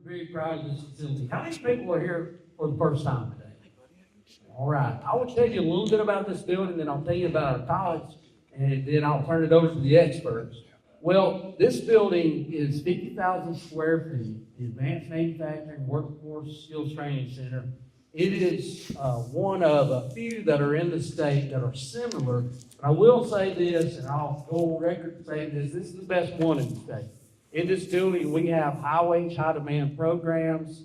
very proud of this facility. How many people are here for the first time today? All right. I will tell you a little bit about this building, then I'll tell you about our college, and then I'll turn it over to the experts. Well, this building is 50,000 square feet, the Advanced Manufacturing Workforce Skills Training Center. It is one of a few that are in the state that are similar. But I will say this, and I'll go on record saying this is the best one in the state. In this building, we have high-wage, high-demand programs.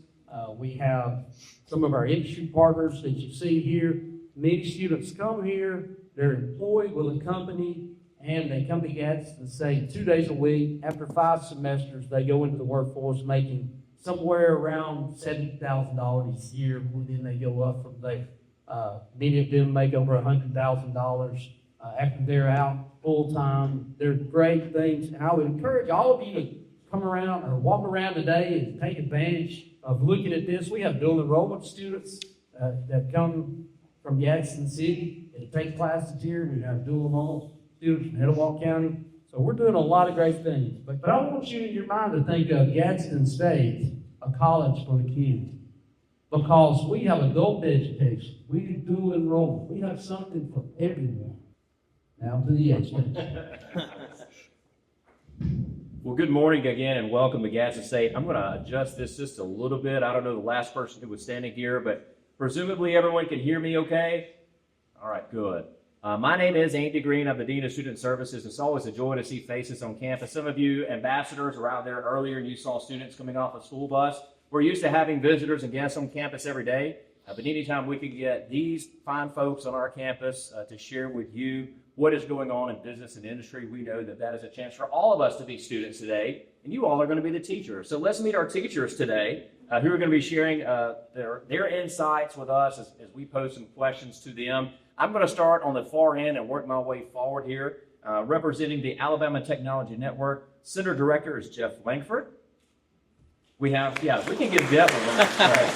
We have some of our industry partners that you see here. Many students come here, they're employed with a company, and they come to Gadsden, say 2 days a week. After 5 semesters, they go into the workforce making somewhere around $70,000 a year, and then they go up from there. Many of them make over $100,000 after they're out full-time. They're great things, and I would encourage all of you to come around or walk around today and take advantage of looking at this. We have dual enrollment students that come from Gadsden City and take classes here. We have dual enrollment students from Etowah County. So we're doing a lot of great things. But I want you in your mind to think of Gadsden State, a college for the community. Because we have adult education. We do dual enrollment. We have something for everyone. Now to the experts. Well, good morning again and welcome to Gadsden State. I'm going to adjust this just a little bit. I don't know the last person who was standing here, but presumably everyone can hear me okay? All right, good. My name is Andy Green. I'm the Dean of Student Services. It's always a joy to see faces on campus. Some of you ambassadors were out there earlier and you saw students coming off a school bus. We're used to having visitors and guests on campus every day, but anytime we can get these fine folks on our campus to share with you what is going on in business and industry, we know that that is a chance for all of us to be students today, and you all are going to be the teachers. So let's meet our teachers today who are going to be sharing their insights with us as we pose some questions to them. I'm going to start on the far end and work my way forward here. Representing the Alabama Technology Network, Center Director is Jeff Langford. We have, we can give Jeff a round.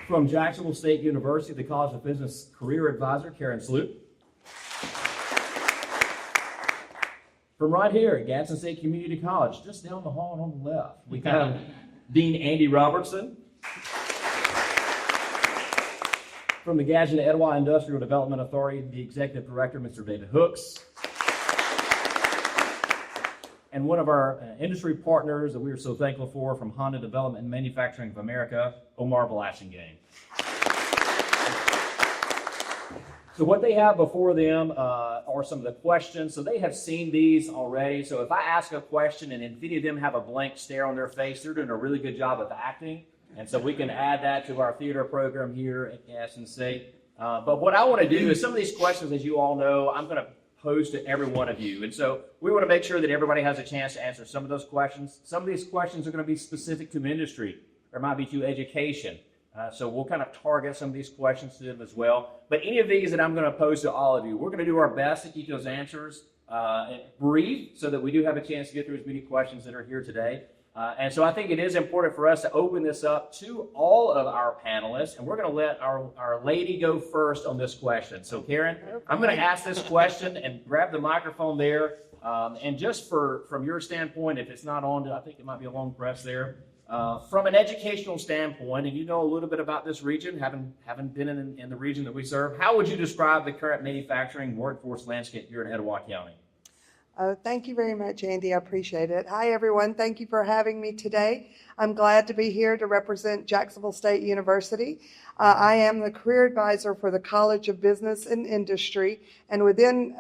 From Jacksonville State University, the College of Business Career Advisor, Karen Sloop. From right here at Gadsden State Community College, just down the hall and on the left, we have Dean Andy Robertson. From the Gadsden Etowah Industrial Development Authority, the Executive Director, Mr. David Hooks. And one of our industry partners that we are so thankful for from Honda Development and Manufacturing of America, Omar Blasingame. So what they have before them are some of the questions. So they have seen these already. So if I ask a question and if any of them have a blank stare on their face, they're doing a really good job of acting. And so we can add that to our theater program here at Gadsden State. But what I want to do is some of these questions, as you all know, I'm going to pose to every one of you. And so we want to make sure that everybody has a chance to answer some of those questions. Some of these questions are going to be specific to industry or might be to education. So we'll kind of target some of these questions to them as well. But any of these that I'm going to pose to all of you, we're going to do our best to keep those answers brief so that we do have a chance to get through as many questions that are here today. And so I think it is important for us to open this up to all of our panelists, and we're going to let our lady go first on this question. So Karen, I'm going to ask this question and grab the microphone there. And just from your standpoint, if it's not on, I think it might be a long press there. From an educational standpoint, and you know a little bit about this region, having been in the region that we serve, how would you describe the current manufacturing workforce landscape here in Etowah County? Thank you very much, Andy. I appreciate it. Hi, everyone. Thank you for having me today. I'm glad to be here to represent Jacksonville State University. I am the career advisor for the College of Business and Industry, and within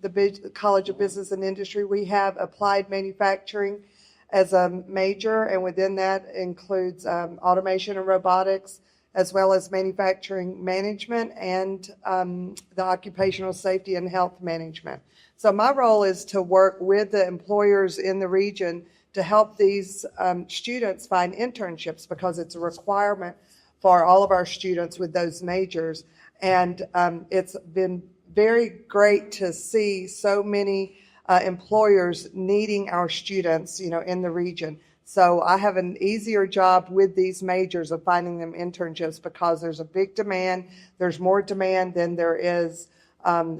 the College of Business and Industry, we have applied manufacturing as a major, and within that includes automation and robotics, as well as manufacturing management and the occupational safety and health management. So my role is to work with the employers in the region to help these students find internships, because it's a requirement for all of our students with those majors. And it's been very great to see so many employers needing our students, in the region. So I have an easier job with these majors of finding them internships, because there's a big demand. There's more demand than there is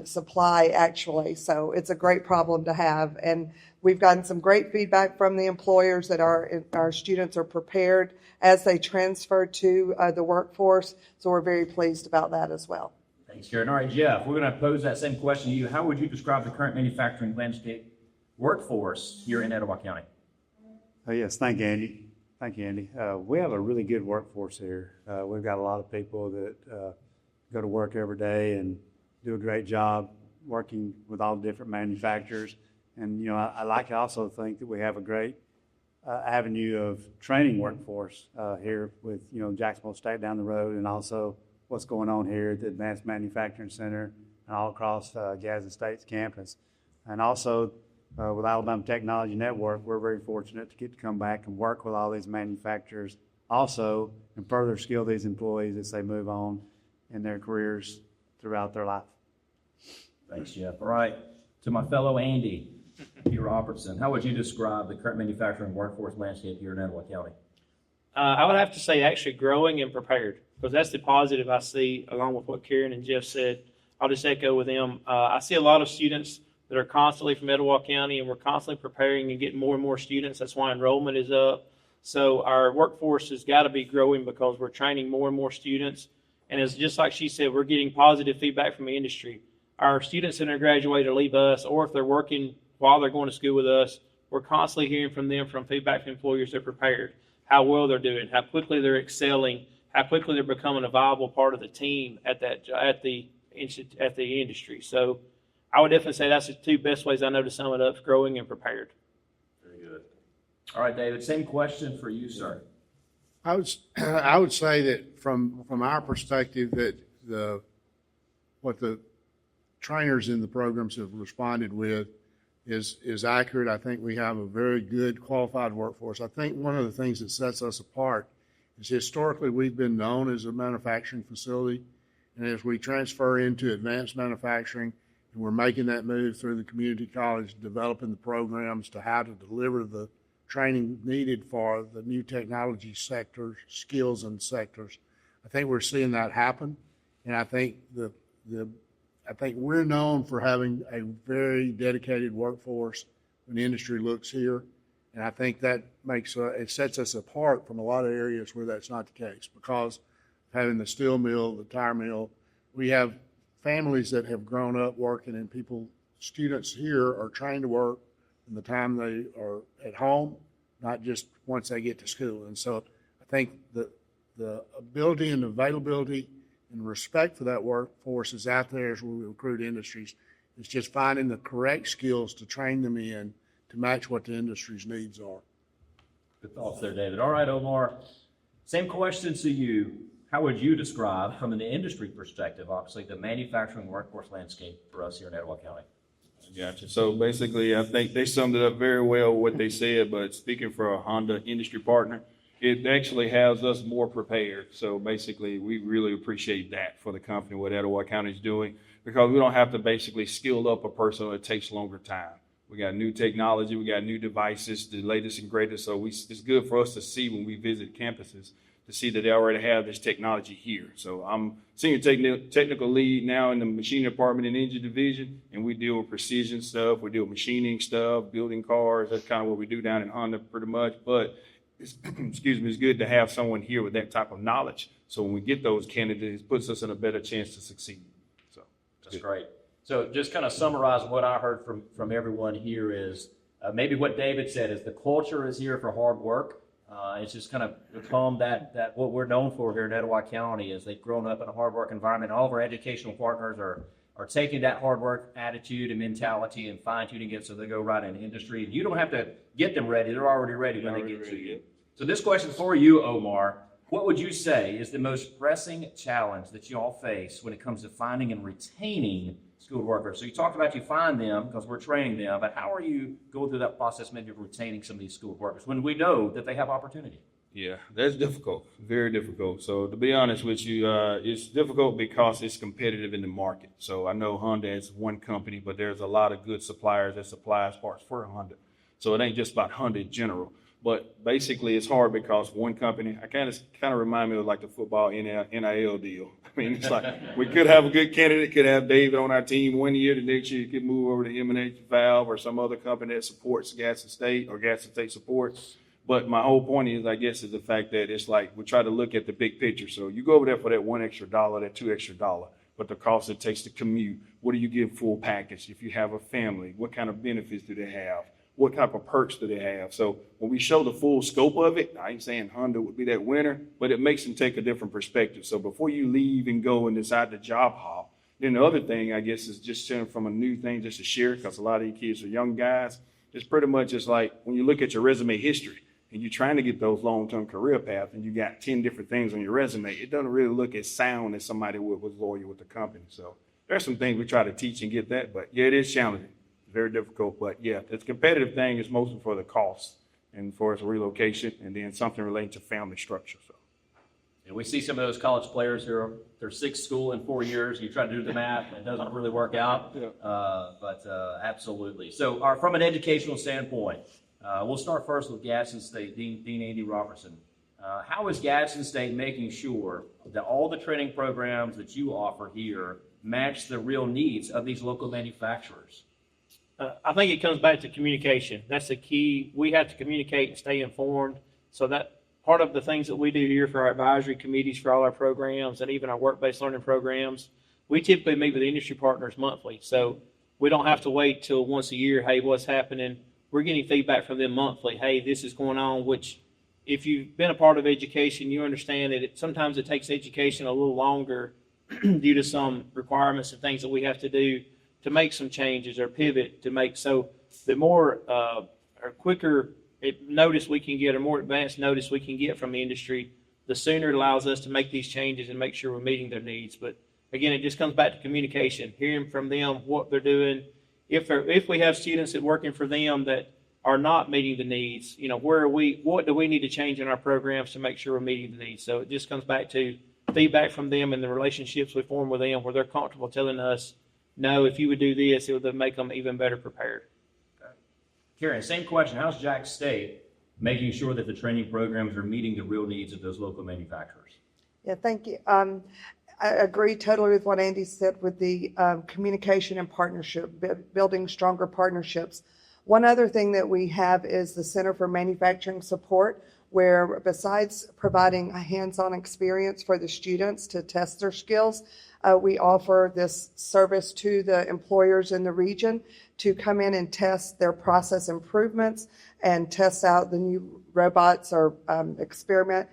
supply, actually. So it's a great problem to have. And We've gotten some great feedback from the employers that our students are prepared as they transfer to the workforce. So we're very pleased about that as well. Thanks, Karen. All right, Jeff, we're going to pose that same question to you. How would you describe the current manufacturing landscape workforce here in Etowah County? Yes, thank you, Andy. We have a really good workforce here. We've got a lot of people that go to work every day and do a great job working with all the different manufacturers. And, you know, I like to also think that we have a great avenue of training workforce here with, you know, Jacksonville State down the road, and also what's going on here at the Advanced Manufacturing Center and all across Gadsden State's campus. And also with Alabama Technology Network, we're very fortunate to get to come back and work with all these manufacturers also and further skill these employees as they move on in their careers throughout their life. Thanks, Jeff. All right, to my fellow Andy, P. Robertson, how would you describe the current manufacturing workforce landscape here in Etowah County? I would have to say actually growing and prepared, because that's the positive I see along with what Karen and Jeff said. I'll just echo with them. I see a lot of students that are constantly from Etowah County, and we're constantly preparing and getting more and more students. That's why enrollment is up. So our workforce has got to be growing because we're training more and more students. And it's just like she said, we're getting positive feedback from the industry. Our students that are graduated or leave us, or if they're working while they're going to school with us, we're constantly hearing from them from feedback from employers they're prepared, how well they're doing, how quickly they're excelling, how quickly they're becoming a viable part of the team at the industry. So I would definitely say that's the two best ways I know to sum it up: growing and prepared. Very good. All right, David, same question for you, sir. I would say that from our perspective that what the trainers in the programs have responded with is accurate. I think we have a very good qualified workforce. I think one of the things that sets us apart is historically we've been known as a manufacturing facility, and as we transfer into advanced manufacturing, and we're making that move through the community college, developing the programs to how to deliver the training needed for the new technology sectors, skills and sectors. I think we're seeing that happen, and I think I think we're known for having a very dedicated workforce when the industry looks here, and I think that it sets us apart from a lot of areas where that's not the case, because having the steel mill, the tire mill, we have families that have grown up working, and students here are trained to work from the time they are at home, not just once they get to school. And so I think the ability and availability and respect for that workforce is out there as we recruit industries. It's just finding the correct skills to train them in to match what the industry's needs are. Good thoughts there, David. All right, Omar, same question to you. How would you describe, from an industry perspective, obviously, the manufacturing workforce landscape for us here in Etowah County? Gotcha. So basically, I think they summed it up very well what they said, but speaking for a Honda industry partner, it actually has us more prepared. So basically, we really appreciate that for the company, what Etowah County is doing, because we don't have to basically skill up a person. It takes longer time. We got new technology, we got new devices, the latest and greatest. So it's good for us to see when we visit campuses to see that they already have this technology here. So I'm senior technical lead now in the machining department and engine division, and we deal with precision stuff. We deal with machining stuff, building cars. That's kind of what we do down in Honda pretty much. But it's, it's good to have someone here with that type of knowledge. So when we get those candidates, it puts us in a better chance to succeed. So that's great. So just kind of summarize what I heard from everyone here is maybe what David said is the culture is here for hard work. It's just kind of become that what we're known for here in Etowah County is they've grown up in a hard work environment. All of our educational partners are taking that hard work attitude and mentality and fine tuning it so they go right in the industry. You don't have to get them ready. They're already ready when they get to you. So this question for you, Omar, what would you say is the most pressing challenge that you all face when it comes to finding and retaining skilled workers? So you talked about you find them because we're training them, but how are you going through that process maybe of retaining some of these skilled workers when we know that they have opportunity? yeah, that's difficult, very difficult. So to be honest with you, it's difficult because it's competitive in the market. So I know Honda is one company, but there's a lot of good suppliers that supply parts for Honda. So it ain't just about Honda in general. But basically, it's hard because one company, I kind of remind me of like the football NIL deal. I mean, it's like we could have a good candidate, could have David on our team 1 year, the next year you could move over to M&H Valve or some other company that supports Gadsden State or Gadsden State supports. But my whole point is, I guess, is the fact that it's like we try to look at the big picture. So you go over there for that $1 extra, that $2 extra, but the cost it takes to commute. What do you get full package? If you have a family, what kind of benefits do they have? What type of perks do they have? So when we show the full scope of it, I ain't saying Honda would be that winner, but it makes them take a different perspective. So before you leave and go and decide to job hop, then the other thing, I guess, is just sharing from a new thing just to share, because a lot of these kids are young guys. It's pretty much just like when you look at your resume history and you're trying to get those long-term career paths and you got 10 different things on your resume, it doesn't really look as sound as somebody was loyal with the company. So there's some things we try to teach and get that, but yeah, it is challenging. Very difficult, but yeah, the competitive thing is mostly for the cost and for its relocation, and then something relating to family structure. So, and we see some of those college players who are they're 6 school in 4 years. You try to do the math, and it doesn't really work out. Yeah. But absolutely. So, from an educational standpoint, we'll start first with Gadsden State, Dean Andy Robertson. How is Gadsden State making sure that all the training programs that you offer here match the real needs of these local manufacturers? I think it comes back to communication. That's the key. We have to communicate and stay informed. So that part of the things that we do here for our advisory committees for all our programs and even our work-based learning programs, we typically meet with industry partners monthly. So we don't have to wait till once a year, hey, what's happening? We're getting feedback from them monthly. Hey, this is going on, which if you've been a part of education, you understand that sometimes it takes education a little longer due to some requirements and things that we have to do to make some changes or pivot to make. So the more or quicker notice we can get, or more advanced notice we can get from the industry, the sooner it allows us to make these changes and make sure we're meeting their needs. But again, it just comes back to communication, hearing from them what they're doing. If we have students that working for them that are not meeting the needs, what do we need to change in our programs to make sure we're meeting the needs? So it just comes back to feedback from them and the relationships we form with them where they're comfortable telling us, no, if you would do this, it would make them even better prepared. Okay. Karen, same question. How's Jack State making sure that the training programs are meeting the real needs of those local manufacturers? Yeah, thank you. I agree totally with what Andy said with the communication and partnership, building stronger partnerships. One other thing that we have is the Center for Manufacturing Support, where besides providing a hands-on experience for the students to test their skills, we offer this service to the employers in the region to come in and test their process improvements and test out the new robots or experiment.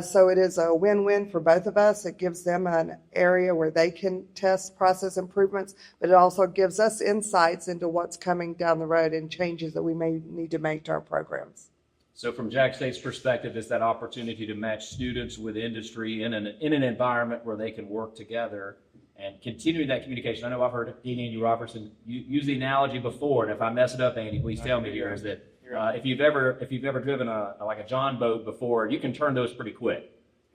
So it is a win-win for both of us. It gives them an area where they can test process improvements, but it also gives us insights into what's coming down the road and changes that we may need to make to our programs. So from Jack State's perspective, it's that opportunity to match students with industry in an environment where they can work together and continuing that communication. I know I've heard Dean Andy Robertson use the analogy before, and if I mess it up, Andy, please tell me here, is that if you've ever driven a John boat before, you can turn those pretty quick.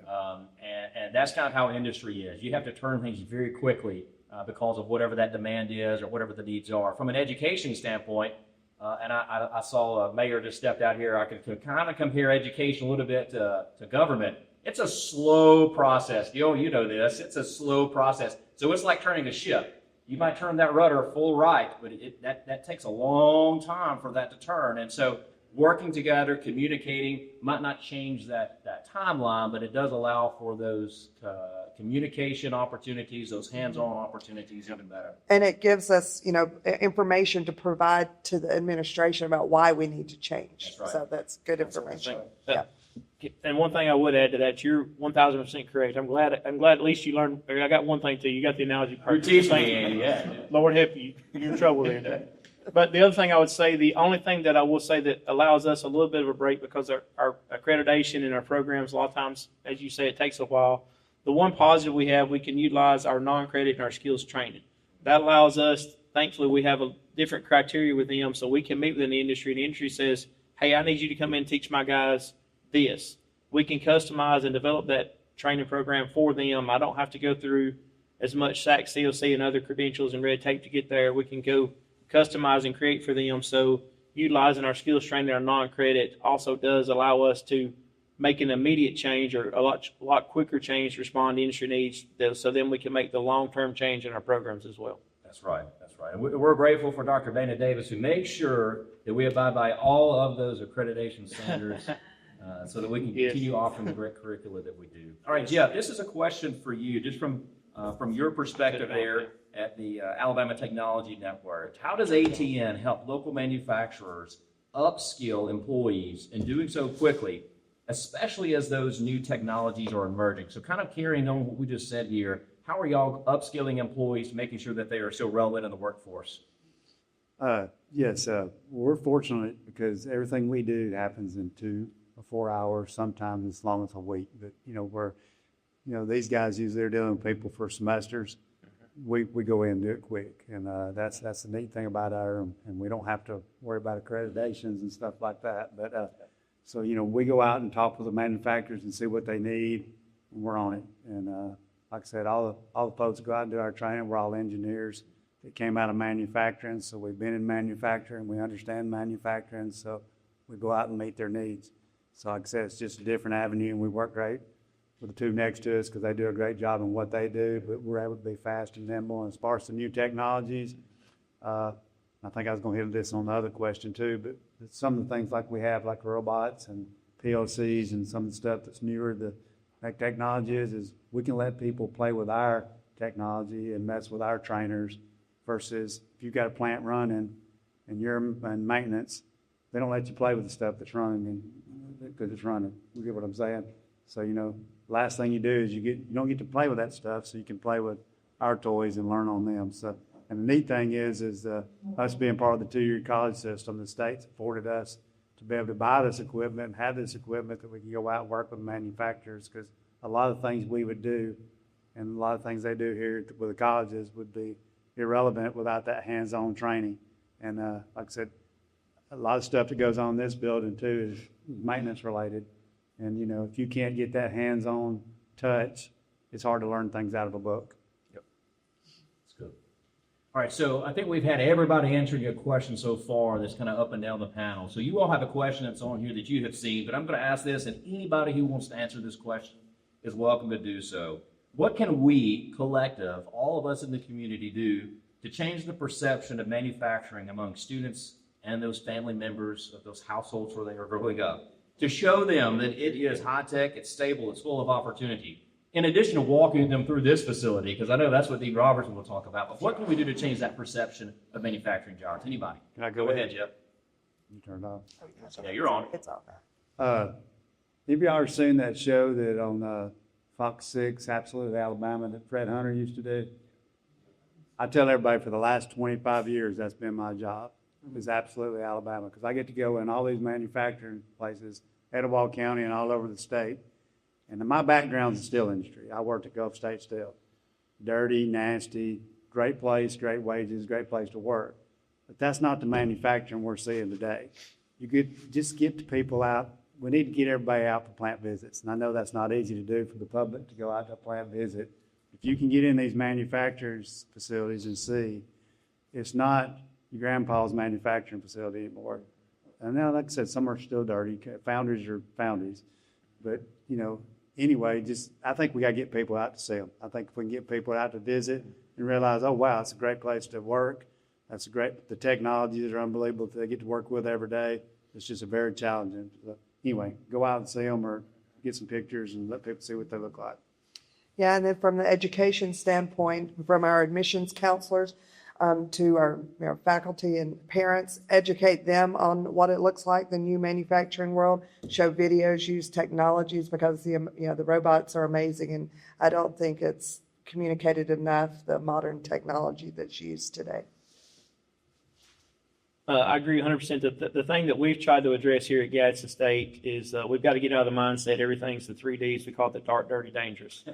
And that's kind of how industry is. You have to turn things very quickly because of whatever that demand is or whatever the needs are. From an education standpoint, and I saw a mayor just stepped out here. I could kind of compare education a little bit to government. It's a slow process. You know this. It's a slow process. So it's like turning a ship. You might turn that rudder full right, but that takes a long time for that to turn. And so working together, communicating might not change that timeline, but it does allow for those communication opportunities, those hands-on opportunities even better. And it gives us, information to provide to the administration about why we need to change. That's right. So that's good information. Yeah. And one thing I would add to that, you're 1,000% correct. I'm glad at least you learned. I got one thing too. You got the analogy part. You're teaching me, Andy. Yeah. Lord help you. You're in trouble there. But the other thing I would say, the only thing that I will say that allows us a little bit of a break because our accreditation and our programs, a lot of times, as you say, it takes a while. The one positive we have, we can utilize our non-credit and our skills training. That allows us, thankfully, we have a different criteria with them, so we can meet within the industry. The industry says, hey, I need you to come in and teach my guys this. We can customize and develop that training program for them. I don't have to go through as much SAC, COC, and other credentials and red tape to get there. We can go customize and create for them. So utilizing our skills training, our non-credit, also does allow us to make an immediate change or a lot quicker change to respond to industry needs, so then we can make the long-term change in our programs as well. That's right. That's right. And we're grateful for Dr. Dana Davis, who makes sure that we abide by all of those accreditation standards so that we can continue offering the great curricula that we do. All right, Jeff, this is a question for you, just from your perspective there at the Alabama Technology Network. How does ATN help local manufacturers upskill employees in doing so quickly, especially as those new technologies are emerging? So kind of carrying on what we just said here, how are y'all upskilling employees, making sure that they are still relevant in the workforce? Yes, we're fortunate because everything we do happens in 2 or 4 hours, sometimes as long as a week. But, these guys usually are dealing with people for semesters. We go in and do it quick. And that's the neat thing about and we don't have to worry about accreditations and stuff like that. But, so, we go out and talk with the manufacturers and see what they need, and we're on it. And like I said, all the folks that go out and do our training, we're all engineers that came out of manufacturing, so we've been in manufacturing, we understand manufacturing, so we go out and meet their needs. So like I said, it's just a different avenue, and we work great with the two next to us because they do a great job in what they do, but we're able to be fast and nimble. And as far as the new technologies, I think I was going to hit this on the other question too, but some of the things like we have, like robots and PLCs and some of the stuff that's newer, the technology is we can let people play with our technology and mess with our trainers versus if you've got a plant running and you're in maintenance, they don't let you play with the stuff that's running because it's running. You get what I'm saying? So, last thing you do is you don't get to play with that stuff, so you can play with our toys and learn on them. So, and the neat thing is us being part of the 2-year college system, the state's afforded us to be able to buy this equipment and have this equipment that we can go out and work with manufacturers, because a lot of things we would do and a lot of things they do here with the colleges would be irrelevant without that hands-on training. And like I said, a lot of stuff that goes on in this building too is maintenance related. And if you can't get that hands-on touch, it's hard to learn things out of a book. Yep. That's good. All right, so I think we've had everybody answering your question so far that's kind of up and down the panel. So you all have a question that's on here that you have seen, but I'm going to ask this, and anybody who wants to answer this question is welcome to do so. What can we, collective, all of us in the community, do to change the perception of manufacturing among students and those family members of those households where they are growing up, to show them that it is high-tech, it's stable, it's full of opportunity, in addition to walking them through this facility, because I know that's what Dean Robertson will talk about, but what can we do to change that perception of manufacturing jobs? Anybody? Can I go ahead, Jeff. You turn it off. Yeah, you're on. It's all right. Have y'all ever seen that show that on Fox 6, Absolute Alabama, that Fred Hunter used to do? I tell everybody for the last 25 years that's been my job, is Absolutely Alabama, because I get to go in all these manufacturing places, Etowah County and all over the state. And my background's in the steel industry. I worked at Gulf State Steel. Dirty, nasty, great place, great wages, great place to work. But that's not the manufacturing we're seeing today. Just get the people out. We need to get everybody out for plant visits. And I know that's not easy to do for the public to go out to a plant visit. If you can get in these manufacturers' facilities and see, it's not your grandpa's manufacturing facility anymore. And now, like I said, some are still dirty. Foundries are foundries. But, anyway, I think we got to get people out to see them. I think if we can get people out to visit and realize, oh, wow, it's a great place to work. The technologies are unbelievable that they get to work with every day. It's just a very challenging. So anyway, go out and see them or get some pictures and let people see what they look like. Yeah, and then from the education standpoint, from our admissions counselors to our faculty and parents, educate them on what it looks like, the new manufacturing world, show videos, use technologies, because the robots are amazing, and I don't think it's communicated enough, the modern technology that's used today. I agree 100%. The thing that we've tried to address here at Gadsden State is we've got to get out of the mindset everything's the 3Ds. We call it the dark, dirty, dangerous.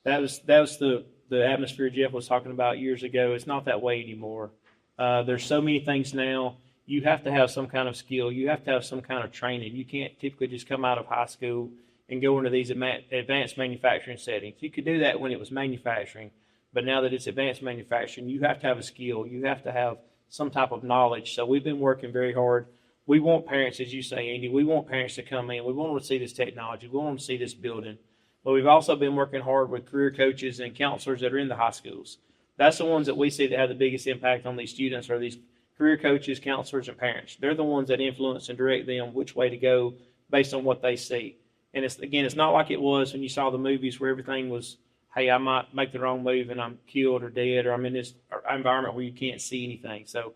That was the atmosphere Jeff was talking about years ago. It's not that way anymore. There's so many things now. You have to have some kind of skill. You have to have some kind of training. You can't typically just come out of high school and go into these advanced manufacturing settings. You could do that when it was manufacturing, but now that it's advanced manufacturing, you have to have a skill. You have to have some type of knowledge. So we've been working very hard we want parents, as you say, Andy, we want parents to come in. We want them to see this technology. We want them to see this building. But we've also been working hard with career coaches and counselors that are in the high schools. That's the ones that we see that have the biggest impact on these students are these career coaches, counselors, and parents. They're the ones that influence and direct them which way to go based on what they see. And it's not like it was when you saw the movies where everything was, hey, I might make the wrong move and I'm killed or dead, or I'm in this environment where you can't see anything. So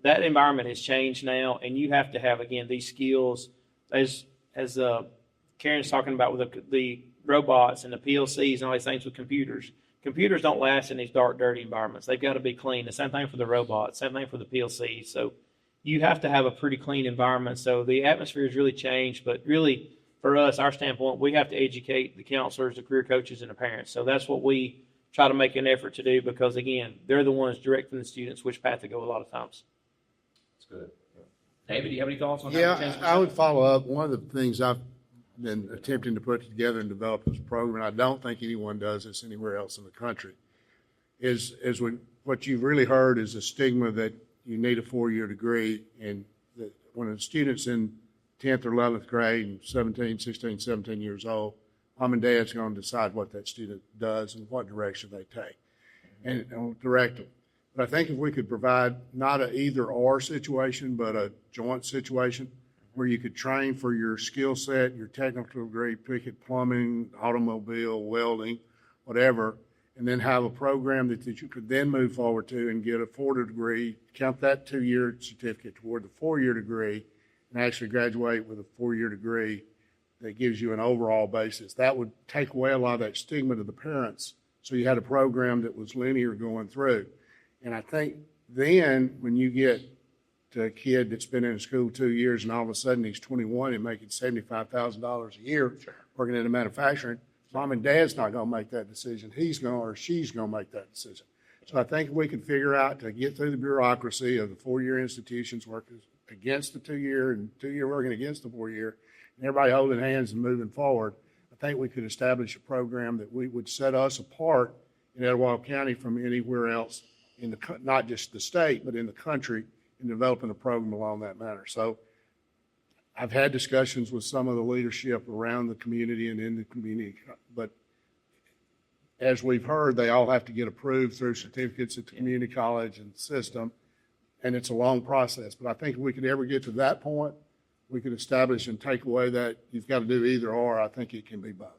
that environment has changed now, and you have to have, again, these skills, as Karen's talking about with the robots and the PLCs and all these things with computers. Computers don't last in these dark, dirty environments. They've got to be clean. The same thing for the robots, same thing for the PLCs. So you have to have a pretty clean environment. So the atmosphere has really changed, but really, for us, our standpoint, we have to educate the counselors, the career coaches, and the parents. So that's what we try to make an effort to do because, again, they're the ones directing the students which path to go a lot of times. That's good. David, do you have any thoughts on Yeah, I would follow up. One of the things I've been attempting to put together and develop this program, and I don't think anyone does this anywhere else in the country, is what you've really heard is a stigma that you need a 4-year degree, and that when a student's in 10th or 11th grade and 16, 17 years old, mom and dad's going to decide what that student does and what direction they take and direct them. But I think if we could provide not an either-or situation, but a joint situation where you could train for your skill set, your technical degree, pick it plumbing, automobile, welding, whatever, and then have a program that you could then move forward to and get a 4-year degree, count that 2-year certificate toward the 4-year degree, and actually graduate with a 4-year degree that gives you an overall basis. That would take away a lot of that stigma to the parents, so you had a program that was linear going through. And I think then when you get to a kid that's been in school 2 years and all of a sudden he's 21 and making $75,000 a year working in manufacturing, mom and dad's not going to make that decision. He's going or she's going to make that decision. So I think we can figure out to get through the bureaucracy of the 4-year institutions working against the 2-year and 2-year working against the 4-year, and everybody holding hands and moving forward. I think we could establish a program that we would set us apart in Etowah County from anywhere else in the, not just the state, but in the country, in developing a program along that manner. So I've had discussions with some of the leadership around the community and in the community, but as we've heard, they all have to get approved through certificates at the community college and system, and it's a long process. But I think if we could ever get to that point, we could establish and take away that you've got to do either or. I think it can be both.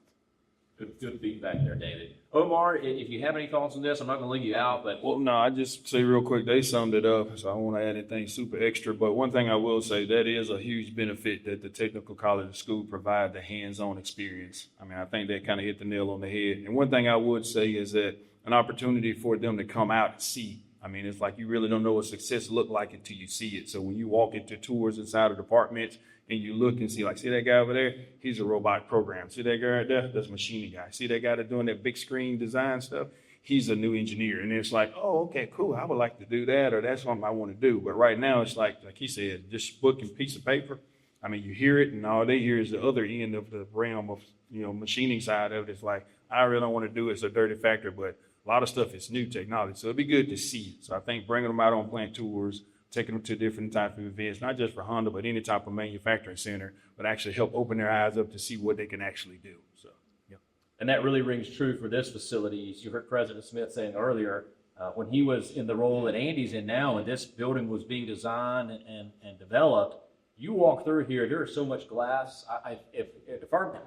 Good feedback there, David. Omar, if you have any thoughts on this, I'm not going to leave you out, but Well, no, I just say real quick, they summed it up, so I don't want to add anything super extra. But one thing I will say, that is a huge benefit that the technical college school provide, the hands-on experience. I mean, I think that kind of hit the nail on the head. And one thing I would say is that an opportunity for them to come out and see. I mean, it's like you really don't know what success look like until you see it. So when you walk into tours inside of departments, and you look and see, like, see that guy over there? He's a robotic program. See that guy right there? That's a machining guy. See that guy that's doing that big screen design stuff? He's a new engineer. And it's like, oh, okay, cool. I would like to do that, or that's something I want to do. But right now, it's like he said, just book and piece of paper. I mean, you hear it, and all they hear is the other end of the realm of, machining side of it. It's like, I really don't want to do it. It's a dirty factory, but a lot of stuff is new technology. So it'd be good to see it. So I think bringing them out on plant tours, taking them to different types of events, not just for Honda, but any type of manufacturing center, but actually help open their eyes up to see what they can actually do. So, yeah. And that really rings true for this facility. As you heard President Smith saying earlier, when he was in the role that Andy's in now, and this building was being designed and developed, you walk through here, there is so much glass. If our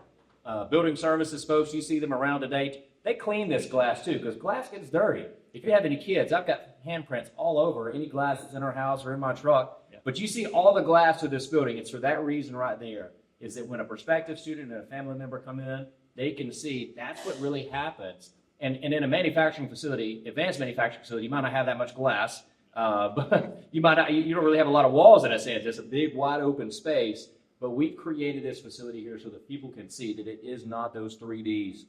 building services folks, you see them around today, they clean this glass too, because glass gets dirty. If you have any kids, I've got handprints all over any glass that's in our house or in my truck. Yeah. But you see all the glass of this building. It's for that reason right there, is that when a prospective student and a family member come in, they can see that's what really happens. And in a manufacturing facility, advanced manufacturing facility, you might not have that much glass, but you don't really have a lot of walls in a sense. It's a big, wide open space. But we created this facility here so that people can see that it is not those 3Ds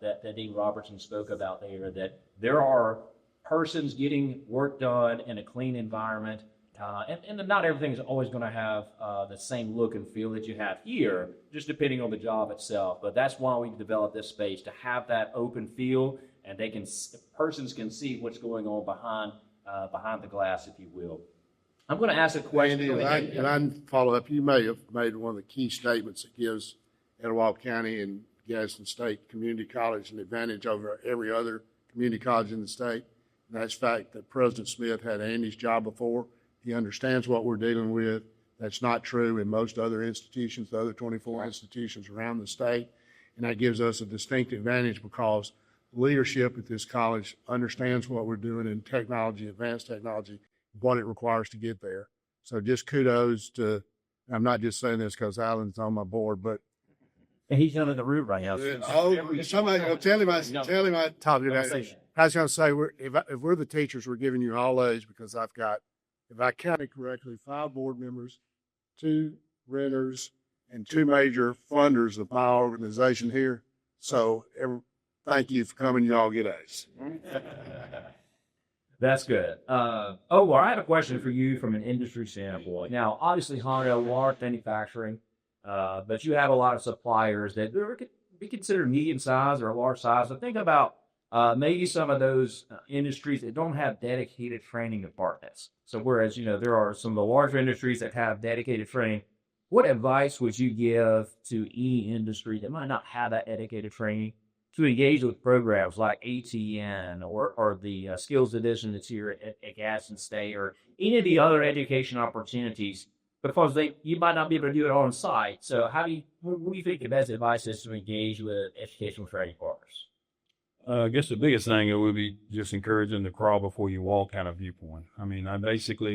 that Dean Robertson spoke about there, that there are persons getting work done in a clean environment, and not everything is always going to have the same look and feel that you have here, just depending on the job itself. But that's why we developed this space, to have that open feel, and persons can see what's going on behind the glass, if you will. I'm going to ask a question. Andy, and I follow up, you may have made one of the key statements that gives Etowah County and Gadsden State Community College an advantage over every other community college in the state. And that's the fact that President Smith had Andy's job before. He understands what we're dealing with. That's not true in most other institutions, the other 24 institutions around the state. And that gives us a distinct advantage because leadership at this college understands what we're doing in technology, advanced technology, what it requires to get there. So just kudos to, I'm not just saying this because Alan's on my board, but And he's under the roof right now. somebody, tell him I talked to that. I was going to say, if we're the teachers, we're giving you all A's because I've got, if I counted correctly, 5 board members, 2 renters, and 2 major funders of my organization here. So thank you for coming. You all get A's. That's good. Well, I have a question for you from an industry standpoint. Now, obviously, Honda, large manufacturing, but you have a lot of suppliers that could be considered medium size or large size. So think about maybe some of those industries that don't have dedicated training departments. So whereas, there are some of the larger industries that have dedicated training, what advice would you give to any industry that might not have that dedicated training to engage with programs like ATN or the Skills Edition that's here at Gadsden State or any of the other education opportunities? Because you might not be able to do it on site. So what do you think the best advice is to engage with educational training partners? I guess the biggest thing it would be just encouraging the crawl before you walk kind of viewpoint. I mean,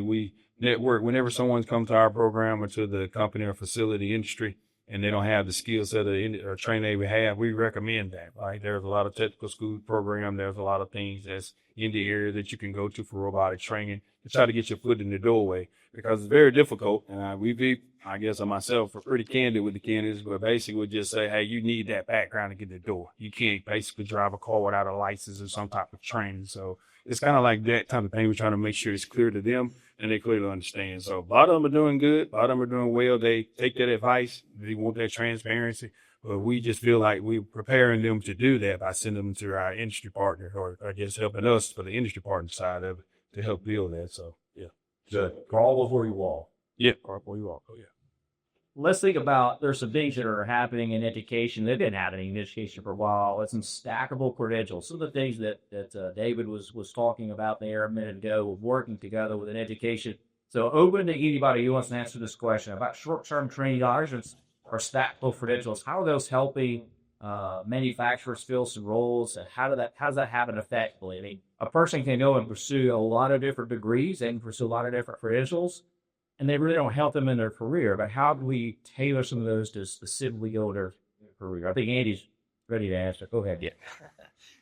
we network whenever someone's come to our program or to the company or facility industry and they don't have the skill set or training they have, we recommend that, right? There's a lot of technical school program. There's a lot of things that's in the area that you can go to for robotic training to try to get your foot in the doorway because it's very difficult. And I guess I myself are pretty candid with the candidates, but basically would just say, hey, you need that background to get the door. You can't basically drive a car without a license or some type of training. So it's kind of like that type of thing. We're trying to make sure it's clear to them and they clearly understand. So a lot of them are doing good. A lot of them are doing well. They take that advice. They want that transparency. But we just feel like we're preparing them to do that by sending them to our industry partner, or I guess helping us for the industry partner side of it to help build that. So, yeah. Good. Crawl before you walk. Yeah, crawl before you walk. Oh, yeah. Let's think about, there's some things that are happening in education. They've been happening in education for a while. It's some stackable credentials. Some of the things that David was talking about there a minute ago, working together with an education. So open to anybody who wants to answer this question about short-term training dollars or stackable credentials. How are those helping manufacturers fill some roles, and how does that happen effectively? I mean, a person can go and pursue a lot of different degrees and pursue a lot of different credentials, and they really don't help them in their career. But how do we tailor some of those to specifically go their career? I think Andy's ready to answer. Go ahead. Yeah.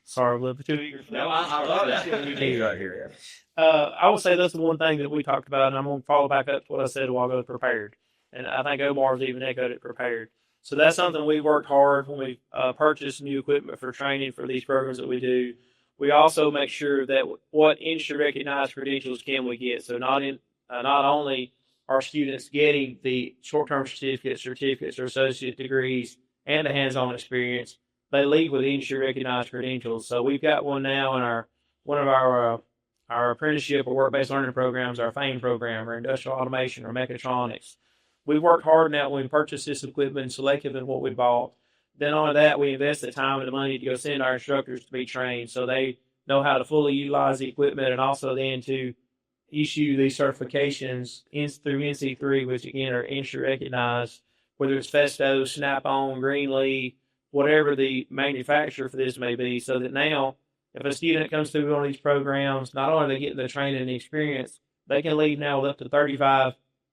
Sorry, a little bit too eager for that. No, I love that. Right here. I would say that's the one thing that we talked about, and I'm going to follow back up to what I said a while ago, prepared. And I think Omar's even echoed it, prepared. So that's something we worked hard when we purchased new equipment for training for these programs that we do. We also make sure that what industry recognized credentials can we get. So not only are students getting the short-term certificates or associate degrees and the hands-on experience, they leave with industry recognized credentials. So we've got one now in one of our apprenticeship or work-based learning programs, our FAME program, or industrial automation or mechatronics. We worked hard now when we purchased this equipment and selected what we bought. Then on that, we invest the time and the money to go send our instructors to be trained so they know how to fully utilize the equipment, and also then to issue these certifications through NC3, which again are industry recognized, whether it's Festo, Snap-on, Greenlee, whatever the manufacturer for this may be, so that now if a student comes through one of these programs, not only are they getting the training and the experience, they can leave now with up to 35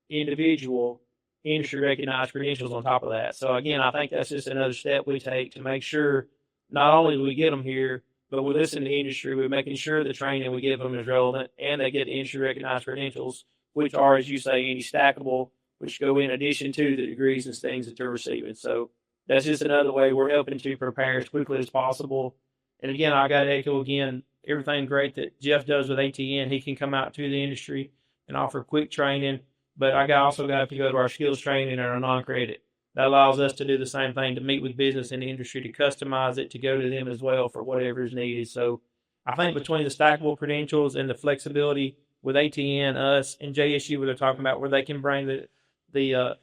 individual industry recognized credentials on top of that. So again, I think that's just another step we take to make sure not only do we get them here, but we listen to the industry. We're making sure the training we give them is relevant and they get the industry recognized credentials, which are, as you say, any stackable, which go in addition to the degrees and things that they're receiving. So that's just another way we're helping to prepare as quickly as possible. And again, I got to echo again, everything great that Jeff does with ATN. He can come out to the industry and offer quick training. But I also got to go to our skills training and our non-credit. That allows us to do the same thing, to meet with business in the industry, to customize it, to go to them as well for whatever is needed. So I think between the stackable credentials and the flexibility with ATN, us, and JSU, where they're talking about where they can bring the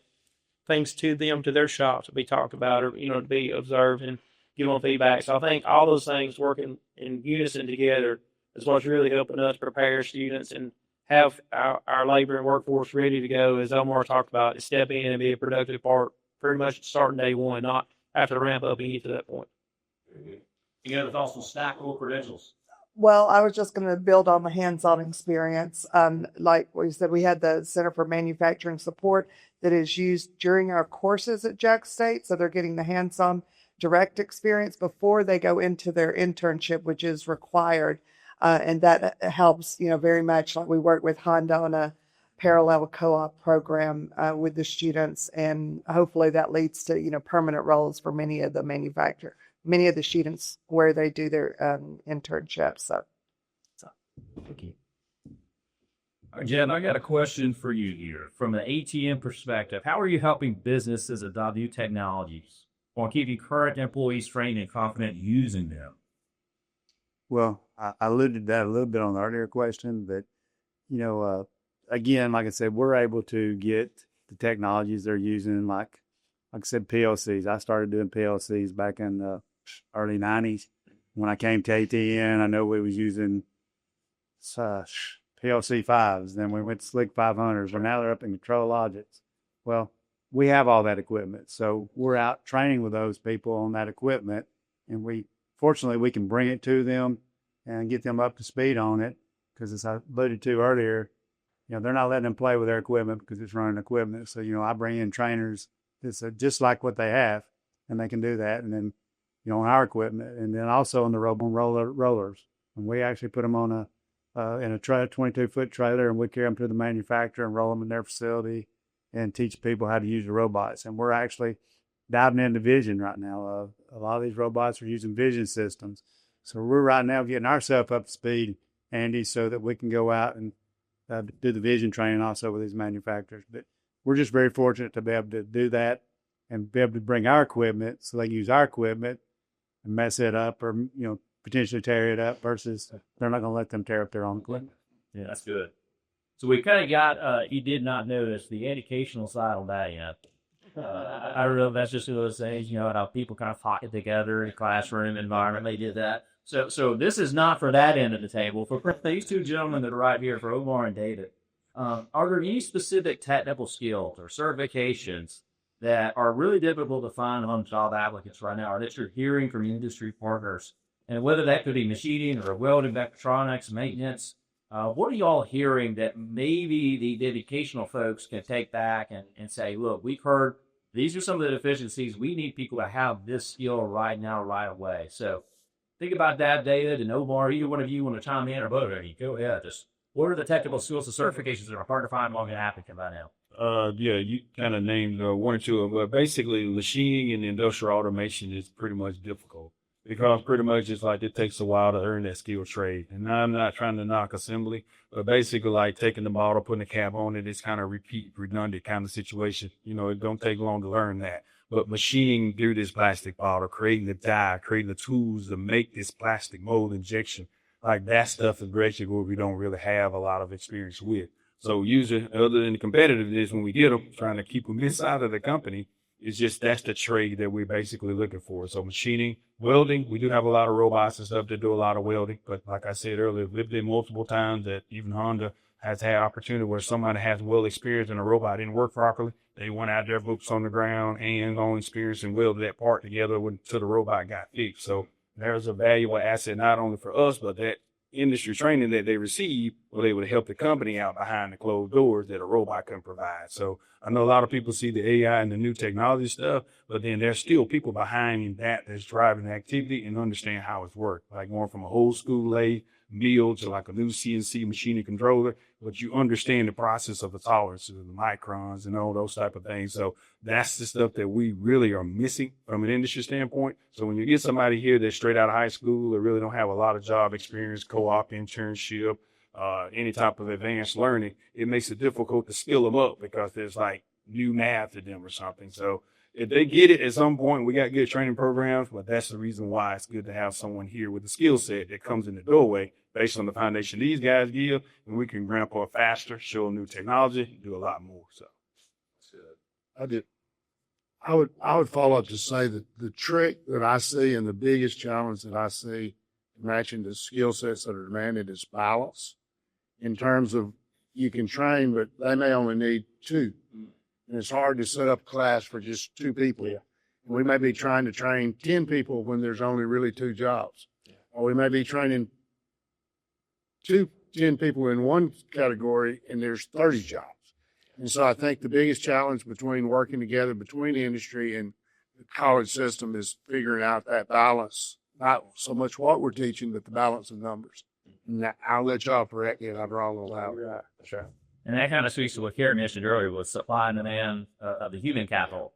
things to them, to their shop to be talked about, or, to be observed and give them feedback. So I think all those things working in unison together is what's really helping us prepare students and have our labor and workforce ready to go, as Omar talked about, to step in and be a productive part pretty much starting day one, not have to ramp up and get to that point. You know, there's also stackable credentials. Well, I was just going to build on the hands-on experience. Like we said, we had the Center for Manufacturing Support that is used during our courses at Jack State. So they're getting the hands-on direct experience before they go into their internship, which is required. And that helps, very much. Like we work with Honda on a parallel co-op program with the students. And hopefully that leads to, permanent roles for many of the students where they do their internships. So. Thank you. All right, Jen, I got a question for you here. From an ATM perspective, how are you helping businesses adopt new technologies while keeping current employees trained and confident using them? Well, I alluded to that a little bit on the earlier question, but, again, like I said, we're able to get the technologies they're using, like I said, PLCs. I started doing PLCs back in the early 90s. When I came to ATN, I know we was using PLC 5s. Then we went to Slick 500s. Well, now they're up in Control Logics. Well, we have all that equipment. So we're out training with those people on that equipment. And fortunately, we can bring it to them and get them up to speed on it. Because as I alluded to earlier, they're not letting them play with their equipment because it's running equipment. So, I bring in trainers that's just like what they have, and they can do that. And then, on our equipment, and then also on the rollers. And we actually put them on in a 22-foot trailer, and we carry them to the manufacturer and roll them in their facility and teach people how to use the robots. And we're actually diving into vision right now. A lot of these robots are using vision systems. So we're right now getting ourselves up to speed, Andy, so that we can go out and do the vision training also with these manufacturers. But we're just very fortunate to be able to do that and be able to bring our equipment so they can use our equipment and mess it up or, potentially tear it up versus they're not going to let them tear up their own equipment. Yeah, that's good. So we kind of got, you did not notice the educational side on that yet. I don't know if that's just one of those things, how people kind of pocket together in a classroom environment. They did that. So this is not for that end of the table. For these two gentlemen that are right here, for Omar and David, are there any specific technical skills or certifications that are really difficult to find on job applicants right now, or that you're hearing from industry partners? And whether that could be machining or welding, mechatronics, maintenance, what are y'all hearing that maybe the educational folks can take back and say, look, we've heard these are some of the deficiencies. We need people to have this skill right now, right away. So think about that, David and Omar. Either one of you want to chime in, or both of you, go ahead. Just what are the technical skills and certifications that are hard to find among an applicant by now? Yeah, you kind of named one or two of them, but basically machining and industrial automation is pretty much difficult because pretty much it's like it takes a while to earn that skilled trade. And I'm not trying to knock assembly, but basically like taking the bottle, putting a cap on it, it's kind of redundant kind of situation. It don't take long to learn that. But machining through this plastic bottle, creating the die, creating the tools to make this plastic mold injection, like that stuff is basically where we don't really have a lot of experience with. So usually, other than the competitiveness, when we get them, trying to keep them inside of the company, it's just that's the trade that we're basically looking for. So machining, welding, we do have a lot of robots and stuff that do a lot of welding. But like I said earlier, we've been multiple times that even Honda has had opportunity where somebody has well experience and a robot didn't work properly. They went out there, boots on the ground, hands-on experience, and welded that part together until the robot got fixed. So there's a valuable asset not only for us, but that industry training that they receive will able to help the company out behind the closed doors that a robot can provide. So I know a lot of people see the AI and the new technology stuff, but then there's still people behind that's driving the activity and understand how it's worked. Like going from a old school lathe mill to like a new CNC machining controller, but you understand the process of the tolerances, the microns and all those type of things. So that's the stuff that we really are missing from an industry standpoint. So when you get somebody here that's straight out of high school or really don't have a lot of job experience, co-op, internship, any type of advanced learning, it makes it difficult to skill them up because there's like new math to them or something. So if they get it at some point, we got good training programs, but that's the reason why it's good to have someone here with a skill set that comes in the doorway based on the foundation these guys give, and we can ramp up faster, show them new technology, do a lot more. So I would follow up to say that the trick that I see and the biggest challenge that I see matching the skill sets that are demanded is balance in terms of you can train, but they may only need two. And it's hard to set up a class for just two people. Yeah. We may be trying to train 10 people when there's only really two jobs. Or we may be training 10 people in one category and there's 30 jobs. And so I think the biggest challenge between working together between the industry and the college system is figuring out that balance, not so much what we're teaching, but the balance of numbers. And I'll let y'all correct me if I'm wrong on that. Right. Sure. And that kind of speaks to what Karen mentioned earlier with supply and demand of the human capital.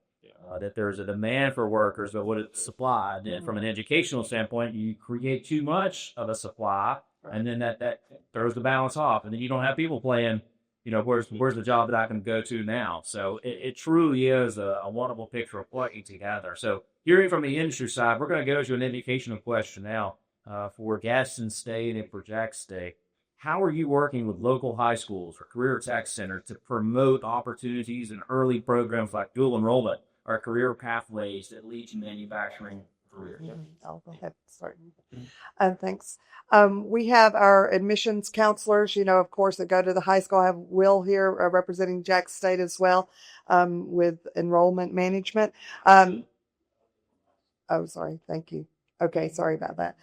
That there's a demand for workers, but what it's supplied. And from an educational standpoint, you create too much of a supply, and then that throws the balance off. And then you don't have people playing, where's the job that I can go to now? So it truly is a wonderful picture of working together. So hearing from the industry side, we're going to go to an educational question now for Gadsden State and for Jackson State. How are you working with local high schools or career tech centers to promote opportunities and early programs like dual enrollment or career pathways that lead to manufacturing careers? I'll go ahead and start. Thanks. We have our admissions counselors, of course, that go to the high school. I have Will here representing Jackson State as well with enrollment management. Oh, sorry. Thank you. Okay, sorry about that.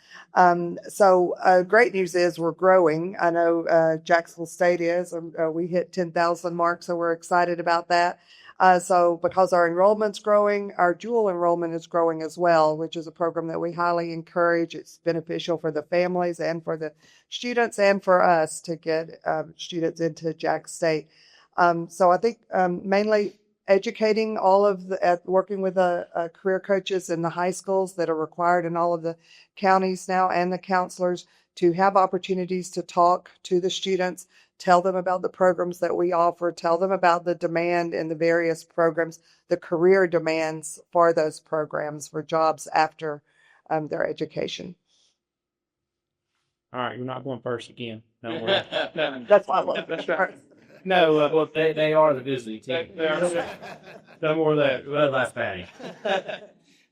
So great news is we're growing. I know Jacksonville State is. We hit 10,000 mark, so we're excited about that. So because our enrollment's growing, our dual enrollment is growing as well, which is a program that we highly encourage. It's beneficial for the families and for the students and for us to get students into Jackson State. So I think mainly educating all of working with career coaches in the high schools that are required in all of the counties now, and the counselors to have opportunities to talk to the students, tell them about the programs that we offer, tell them about the demand in the various programs, the career demands for those programs for jobs after their education. All right, you're not going first again. Don't worry. No, That's fine. that's right. No, Well, they are the visiting team. no more of that. Well, that's Patty.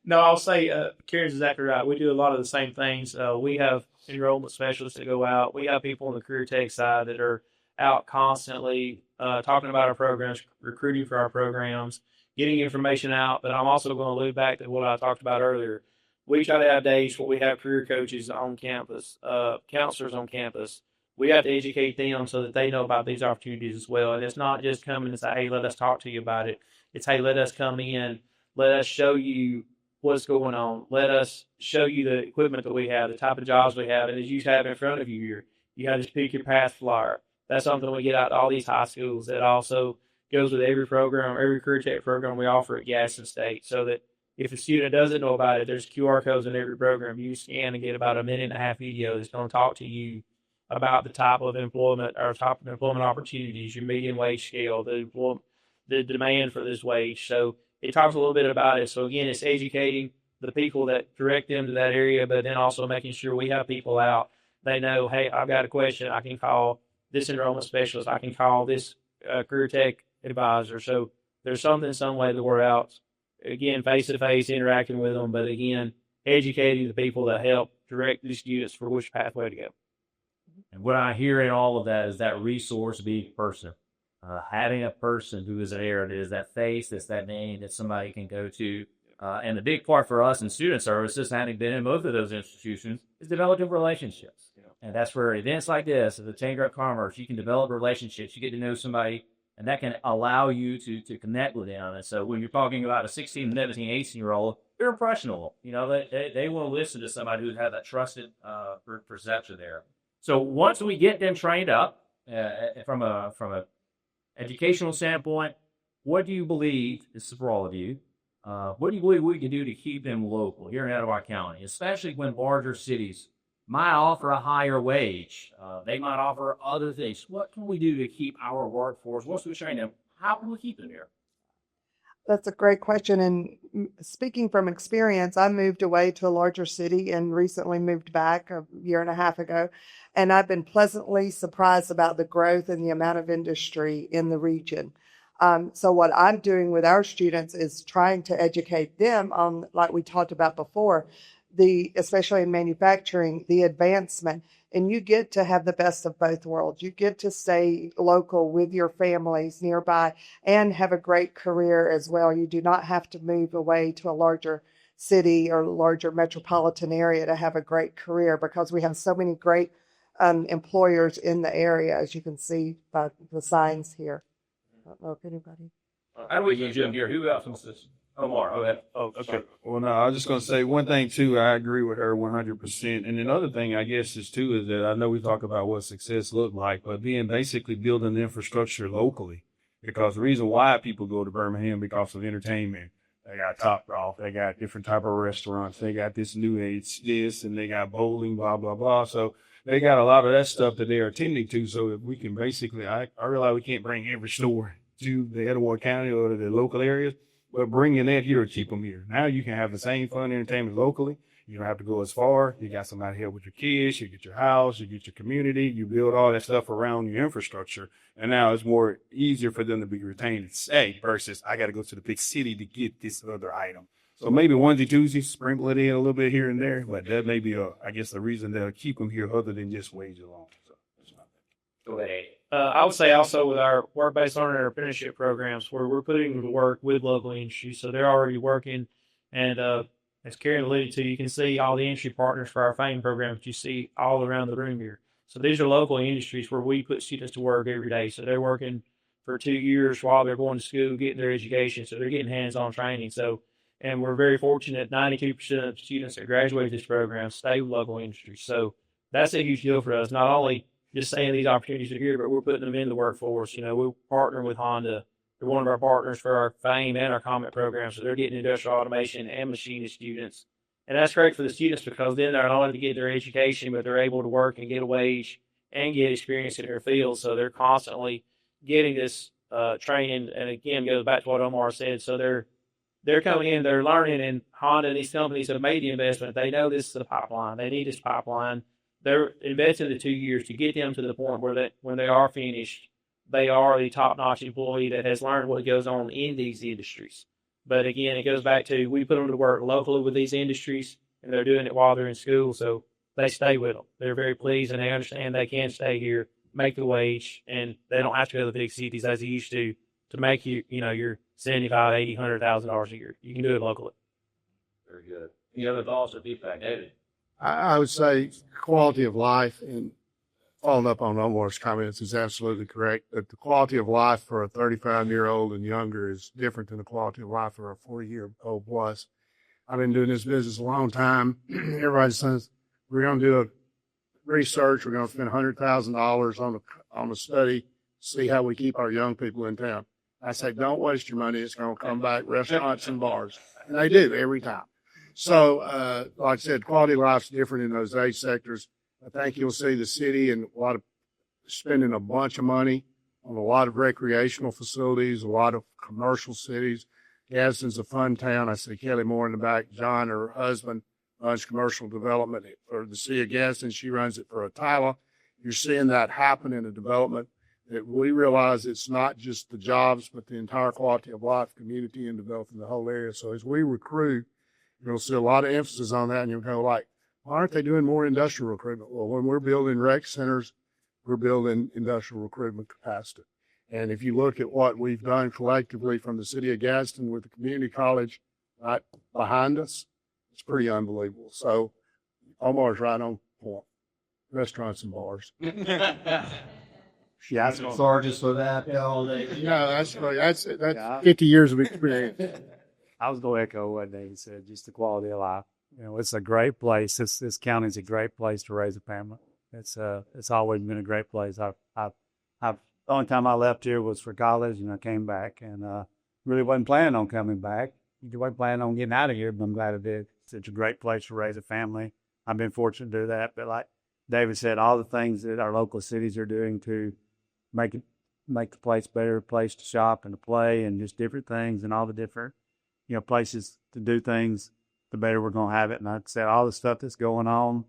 No, I'll say Karen's exactly right. We do a lot of the same things. We have enrollment specialists that go out. We have people on the career tech side that are out constantly talking about our programs, recruiting for our programs, getting information out. But I'm also going to allude back to what I talked about earlier. We try to have days where we have career coaches on campus, counselors on campus. We have to educate them so that they know about these opportunities as well. And it's not just coming and say, hey, let us talk to you about it. It's, hey, let us come in. Let us show you what's going on. Let us show you the equipment that we have, the type of jobs we have. And as you have in front of you here, you got to just pick your path flyer. That's something we get out to all these high schools. That also goes with every program, every career tech program we offer at Gadsden State, so that if a student doesn't know about it, there's QR codes in every program. You scan and get about a 1.5-minute video that's going to talk to you about the type of employment or type of employment opportunities, your median wage scale, the demand for this wage. So it talks a little bit about it. So again, it's educating the people that direct them to that area, but then also making sure we have people out. They know, hey, I've got a question. I can call this enrollment specialist. I can call this career tech advisor. So there's something, some way that we're out, again, face-to-face, interacting with them, but again, educating the people that help direct the students for which pathway to go. And what I hear in all of that is that resource being person. Having a person who is there, that is that face, that's that name that somebody can go to. And the big part for us in student services, having been in both of those institutions, is developing relationships. And that's where events like this, at the Chamber of Commerce, you can develop relationships. You get to know somebody, and that can allow you to connect with them. And so when you're talking about a 16, 17, 18-year-old, they're impressionable. They will listen to somebody who's had that trusted perception there. So once we get them trained up from a educational standpoint, what do you believe, this is for all of you, what do you believe we can do to keep them local here in Etowah County, especially when larger cities might offer a higher wage? They might offer other things. What can we do to keep our workforce? Once we train them, how can we keep them here? That's a great question. And speaking from experience, I moved away to a larger city and recently moved back a year and a half ago. And I've been pleasantly surprised about the growth and the amount of industry in the region. So what I'm doing with our students is trying to educate them on, like we talked about before, especially in manufacturing, the advancement. And you get to have the best of both worlds. You get to stay local with your families nearby and have a great career as well. You do not have to move away to a larger city or larger metropolitan area to have a great career, because we have so many great employers in the area, as you can see by the signs here. I don't know if anybody. How do we get Jim here? Who else wants this? Omar, go ahead. Oh, okay. Well, no, I was just gonna say one thing too. I agree with her 100%. And another thing, I guess, is that I know we talk about what success looked like, but basically building the infrastructure locally. Because the reason why people go to Birmingham because of entertainment. They got Top Golf, they got different type of restaurants, they got this new age and they got bowling, blah blah blah. So they got a lot of that stuff that they are attending to. So if we can basically, I realize we can't bring every store to the Etowah County or the local areas. But bringing that here, keep them here. Now you can have the same fun entertainment locally. You don't have to go as far. You got somebody here with your kids. You get your house. You get your community. You build all that stuff around your infrastructure. And now it's more easier for them to be retained and stay versus I got to go to the big city to get this other item. So maybe onesie twosie, sprinkle it in a little bit here and there. But that may be, I guess, the reason they'll keep them here other than just wages alone. So that's my thing. Go ahead. I would say also with our work-based learning and apprenticeship programs, where we're putting them to work with local industries, so they're already working. And as Karen alluded to, you can see all the industry partners for our FAME program that you see all around the room here. So these are local industries where we put students to work every day. So they're working for 2 years while they're going to school, getting their education. So they're getting hands-on training. And we're very fortunate, 92% of students that graduate this program stay with local industries. So that's a huge deal for us. Not only just saying these opportunities are here, but we're putting them in the workforce. You know, we're partnering with Honda. They're one of our partners for our FAME and our COMET program. So they're getting industrial automation and machinist students. And that's great for the students because then they're not only to get their education, but they're able to work and get a wage and get experience in their field. So they're constantly getting this training. And again, goes back to what Omar said. So they're coming in, they're learning, and Honda and these companies have made the investment. They know this is the pipeline. They need this pipeline. They're investing the 2 years to get them to the point where when they are finished, they are the top-notch employee that has learned what goes on in these industries. But again, it goes back to we put them to work locally with these industries, and they're doing it while they're in school, so they stay with them. They're very pleased, and they understand they can stay here, make the wage, and they don't have to go to the big cities as they used to make your $75,000, $80,000, $100,000 a year. You can do it locally. Very good. Any other thoughts or feedback, David? I would say quality of life, and following up on Omar's comments, is absolutely correct. But the quality of life for a 35-year-old and younger is different than the quality of life for a 40-year-old plus. I've been doing this business a long time. Everybody says we're going to do a research. We're going to spend $100,000 on a study, see how we keep our young people in town. I say, don't waste your money. It's going to come back restaurants and bars. And they do every time. So, like I said, quality of life's different in those age sectors. I think you'll see the city and a lot of spending a bunch of money on a lot of recreational facilities, a lot of commercial cities. Gadsden's a fun town. I see Kelly Moore in the back. John, her husband, runs commercial development for the city of Gadsden. She runs it for Etowah. You're seeing that happen in the development. That we realize it's not just the jobs, but the entire quality of life, community, and developing the whole area. So as we recruit, you'll see a lot of emphasis on that, and you'll go like, why aren't they doing more industrial recruitment? Well, when we're building rec centers, we're building industrial recruitment capacity. And if you look at what we've done collectively from the city of Gadsden with the community college right behind us, it's pretty unbelievable. So Omar's right on point. Restaurants and bars. She asked me. Charges for that. No, that's 50 years of experience. I was going to echo what David said, just the quality of life. You know, it's a great place. This county is a great place to raise a family. It's always been a great place. The only time I left here was for college, and I came back, and really wasn't planning on coming back. You wasn't planning on getting out of here, but I'm glad I did. It's a great place to raise a family. I've been fortunate to do that. But like David said, all the things that our local cities are doing to make make the place a better place to shop and to play and just different things and all the different, places to do things, the better we're going to have it. And like I said, all the stuff that's going on,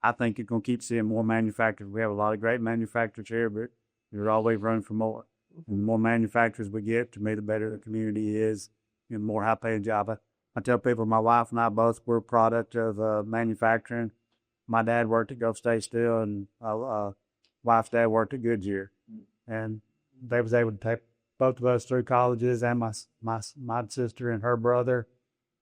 I think you're going to keep seeing more manufacturers. We have a lot of great manufacturers here, but there's always room for more. And the more manufacturers we get, to me, the better the community is and the more high-paying job. I tell people my wife and I both were a product of manufacturing. My dad worked at Gulf State Steel, and my wife's dad worked at Goodyear. And they was able to take both of us through colleges, and my sister and her brother.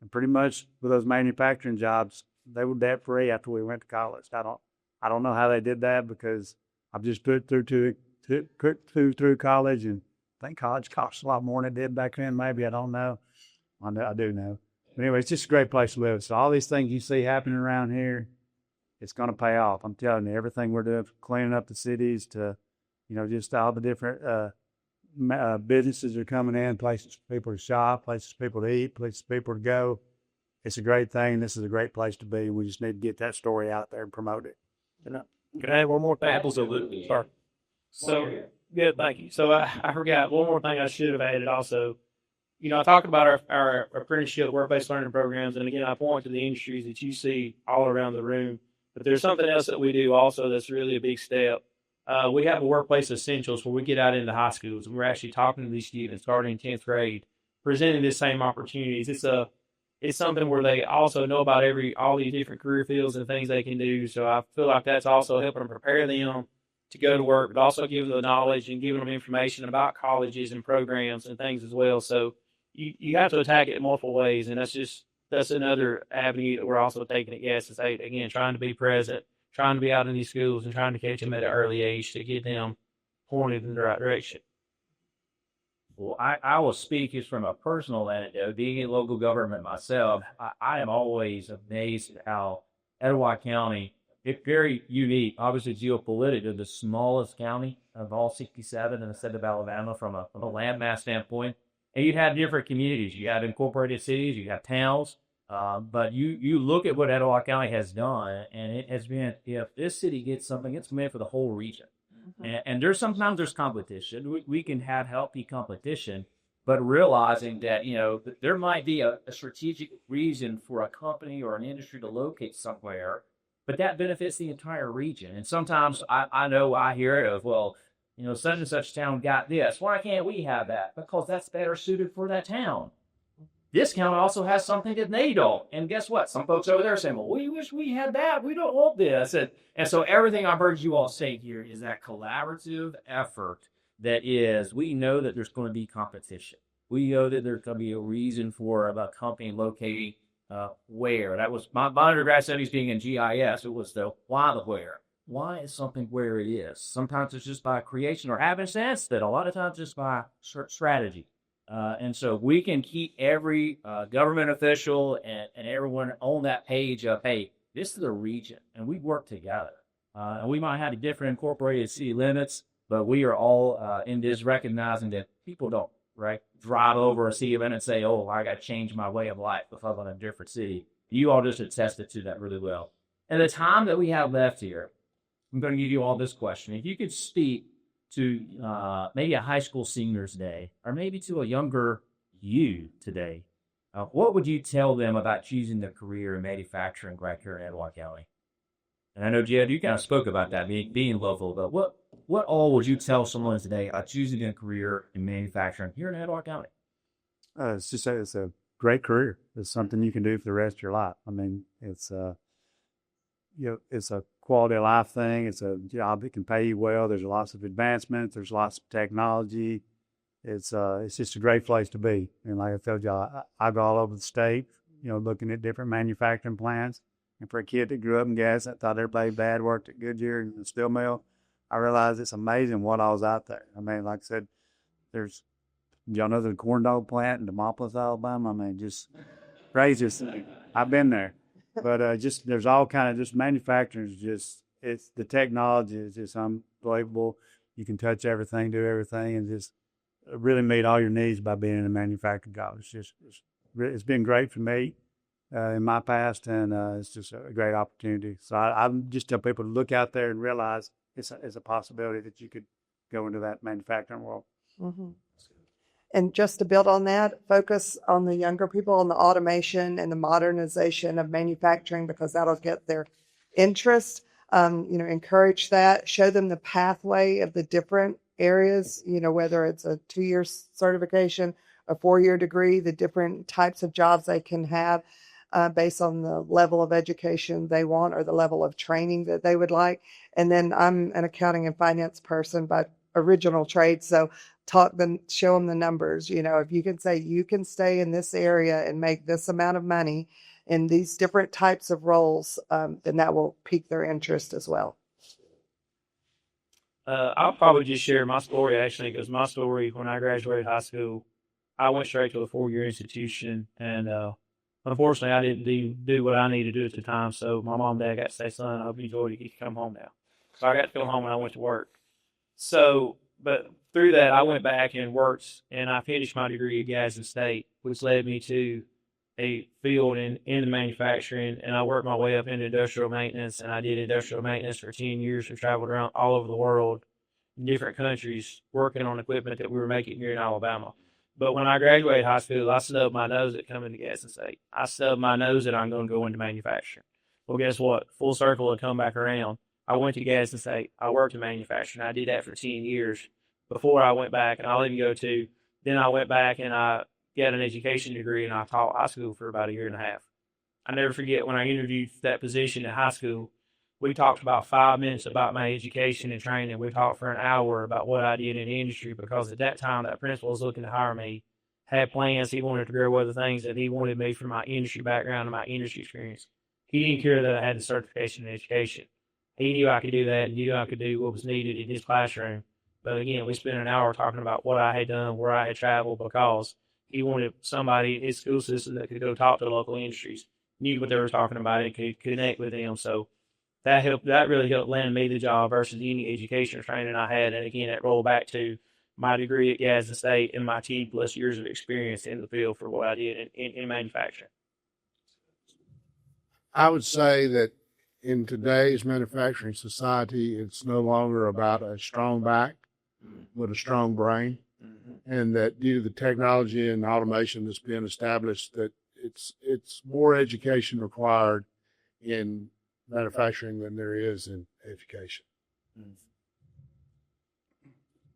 And pretty much with those manufacturing jobs, they were debt free after we went to college. I don't know how they did that, because I've just put through college, and I think college costs a lot more than it did back then. Maybe, I don't know. I do know. But anyway, it's just a great place to live. So all these things you see happening around here, it's going to pay off. I'm telling you, everything we're doing, from cleaning up the cities to, just all the different businesses are coming in, places for people to shop, places for people to eat, places for people to go. It's a great thing. This is a great place to be. We just need to get that story out there and promote it. Can I add one more thing? Absolutely. Sorry. So, good, thank you. So I forgot one more thing I should have added also. I talked about our apprenticeship, work-based learning programs, and again, I point to the industries that you see all around the room. But there's something else that we do also that's really a big step. We have a workplace essentials where we get out into high schools, and we're actually talking to these students starting in 10th grade, presenting the same opportunities. It's something where they also know about all these different career fields and things they can do. So I feel like that's also helping them prepare them to go to work, but also giving them the knowledge and giving them information about colleges and programs and things as well. So you have to attack it in multiple ways, and that's another avenue that we're also taking at Gadsden State. Again, trying to be present, trying to be out in these schools, and trying to catch them at an early age to get them pointed in the right direction. Well, I will speak just from a personal anecdote. Being in local government myself, I am always amazed at how Etowah County, it's very unique. Obviously, geopolitically, the smallest county of all 67 in the state of Alabama from a landmass standpoint. And you have different communities. You have incorporated cities, you have towns. But you look at what Etowah County has done, and it has been, if this city gets something, it's meant for the whole region. And sometimes there's competition. We can have healthy competition, but realizing that, there might be a strategic reason for a company or an industry to locate somewhere, but that benefits the entire region. And sometimes I know I hear it of, well, such and such town got this. Why can't we have that? Because that's better suited for that town. This county also has something that they don't. And guess what? Some folks over there are saying, well, we wish we had that. We don't want this. And so everything I've heard you all say here is that collaborative effort that is, we know that there's going to be competition. We know that there's going to be a reason for a company locating where. That was my undergrad studies being in GIS. It was the why the where. Why is something where it is? Sometimes it's just by creation or having sense, that a lot of times just by strategy. And so we can keep every government official and everyone on that page of, hey, this is a region, and we work together. And we might have different incorporated city limits, but we are all in this recognizing that people don't, drive over a city limit and say, oh, I got to change my way of life if I'm in a different city. You all just attested to that really well. And the time that we have left here, I'm going to give you all this question. If you could speak to maybe a high school seniors day, or maybe to a younger you today, what would you tell them about choosing the career in manufacturing right here in Etowah County? And I know, Jed, you kind of spoke about that, being local, but what all would you tell someone today about choosing a career in manufacturing here in Etowah County? It's a great career. It's something you can do for the rest of your life. I mean, it's a quality of life thing. It's a job that can pay you well. There's lots of advancements. There's lots of technology. It's just a great place to be. And like I told y'all, I go all over the state, looking at different manufacturing plants. And for a kid that grew up in Gadsden, thought everybody bad worked at Goodyear and the steel mill, I realized it's amazing what all was out there. I mean, like I said, y'all know the corn dog plant in Demopolis, Alabama? I mean, just crazy. I've been there. But there's all kind of just manufacturing. It's the technology is just unbelievable. You can touch everything, do everything, and just really meet all your needs by being in a manufacturing job. It's been great for me in my past, and it's just a great opportunity. So I just tell people to look out there and realize it's a possibility that you could go into that manufacturing world. Mm-hmm. And just to build on that, focus on the younger people, on the automation and the modernization of manufacturing, because that'll get their interest. Encourage that, show them the pathway of the different areas, whether it's a 2-year certification, a 4-year degree, the different types of jobs they can have based on the level of education they want or the level of training that they would like. And then I'm an accounting and finance person by original trade, so show them the numbers. If you can say you can stay in this area and make this amount of money in these different types of roles, then that will pique their interest as well. I'll probably just share my story, actually, because my story, when I graduated high school, I went straight to a 4-year institution, and unfortunately, I didn't do what I needed to do at the time, so my mom and dad got to say, son, I hope you enjoyed it. You can come home now. So I got to come home and I went to work. But through that, I went back and worked, and I finished my degree at Gadsden State, which led me to a field in manufacturing, and I worked my way up into industrial maintenance, and I did industrial maintenance for 10 years and traveled around all over the world in different countries working on equipment that we were making here in Alabama. But when I graduated high school, I stubbed my nose at coming to Gadsden State. I stubbed my nose that I'm going to go into manufacturing. Well, guess what? Full circle to come back around. I went to Gadsden State. I worked in manufacturing. I did that for 10 years before I went back, and I'll even go to, then I went back and I got an education degree, and I taught high school for about 1.5 years. I never forget when I interviewed for that position in high school, we talked about 5 minutes about my education and training. We talked for an hour about what I did in the industry, because at that time that principal was looking to hire me, had plans. He wanted to grow other things that he wanted me from my industry background and my industry experience. He didn't care that I had the certification in education. He knew I could do that, and knew I could do what was needed in his classroom. But again, we spent an hour talking about what I had done, where I had traveled, because he wanted somebody in his school system that could go talk to the local industries, knew what they were talking about, and could connect with them. So that really helped land me the job versus any education or training I had. And again, it rolled back to my degree at Gadsden State and my 10+ years of experience in the field for what I did in manufacturing. I would say that in today's manufacturing society, it's no longer about a strong back, but a strong brain. And that due to the technology and automation that's been established, that it's more education required in manufacturing than there is in education.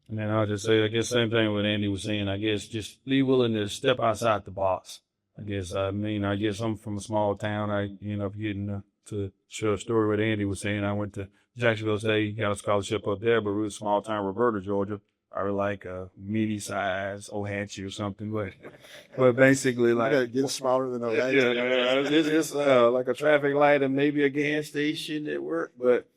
And then I'll just say, I guess same thing what Andy was saying. I guess just be willing to step outside the box. I guess I'm from a small town. I ended up getting to share a story what Andy was saying. I went to Jacksonville State, got a scholarship up there, but we were a small town, Roberta, Georgia. I was like a midi-size Ohatchee or something, but basically like Get smaller than Ohatchee. Yeah, it's like a traffic light and maybe a gas station at work. But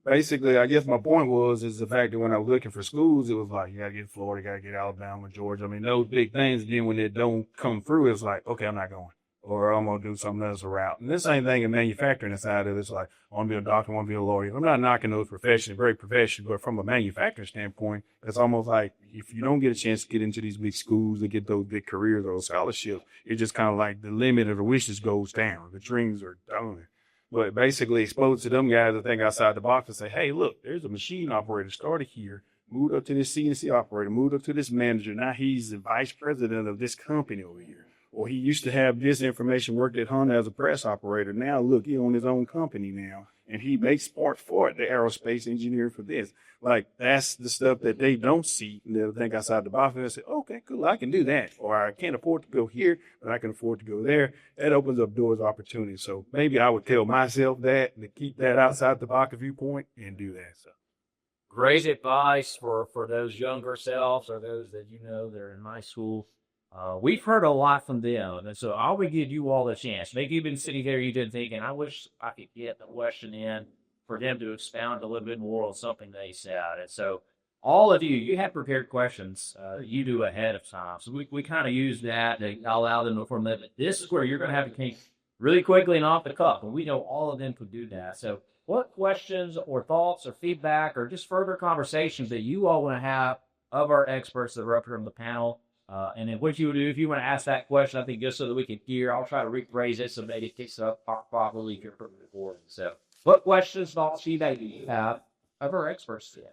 basically, I guess my point is the fact that when I was looking for schools, it was like you gotta get Florida, you gotta get Alabama, Georgia. I mean, those big things. And then when it don't come through, it's like, okay, I'm not going, or I'm gonna do something else route. And the same thing in manufacturing side of it. It's like I want to be a doctor, I want to be a lawyer. I'm not knocking those professions, great professions, but from a manufacturing standpoint, it's almost like if you don't get a chance to get into these big schools and get those big careers or those scholarships, it's just kind of like the limit of the wishes goes down. The dreams are done. But basically expose to them guys to think outside the box and say, hey, look, there's a machine operator started here, moved up to this CNC operator, moved up to this manager. Now he's the vice president of this company over here. Or he used to have this information, worked at Honda as a press operator. Now, look, he owns his own company now, and he makes parts for it, the aerospace engineer for this. Like, that's the stuff that they don't see. And they'll think outside the box and say, okay, cool, I can do that. Or I can't afford to go here, but I can afford to go there. That opens up doors of opportunity. So maybe I would tell myself that, and to keep that outside the box viewpoint and do that. So. Great advice for those younger selves or those that that are in high school. We've heard a lot from them, and so I would give you all a chance. Maybe you've been sitting there, you've been thinking, I wish I could get the question in for them to expound a little bit more on something they said. And so all of you have prepared questions you do ahead of time. So we kind of use that to allow them to form that. This is where you're going to have to think really quickly and off the cuff, and we know all of them could do that. So what questions or thoughts or feedback or just further conversations that you all want to have of our experts that are up here on the panel? And then what you would do if you want to ask that question, I think just so that we can hear, I'll try to rephrase it so maybe it kicks up properly here for the recording. So what questions, thoughts, feedback do you have of our experts today?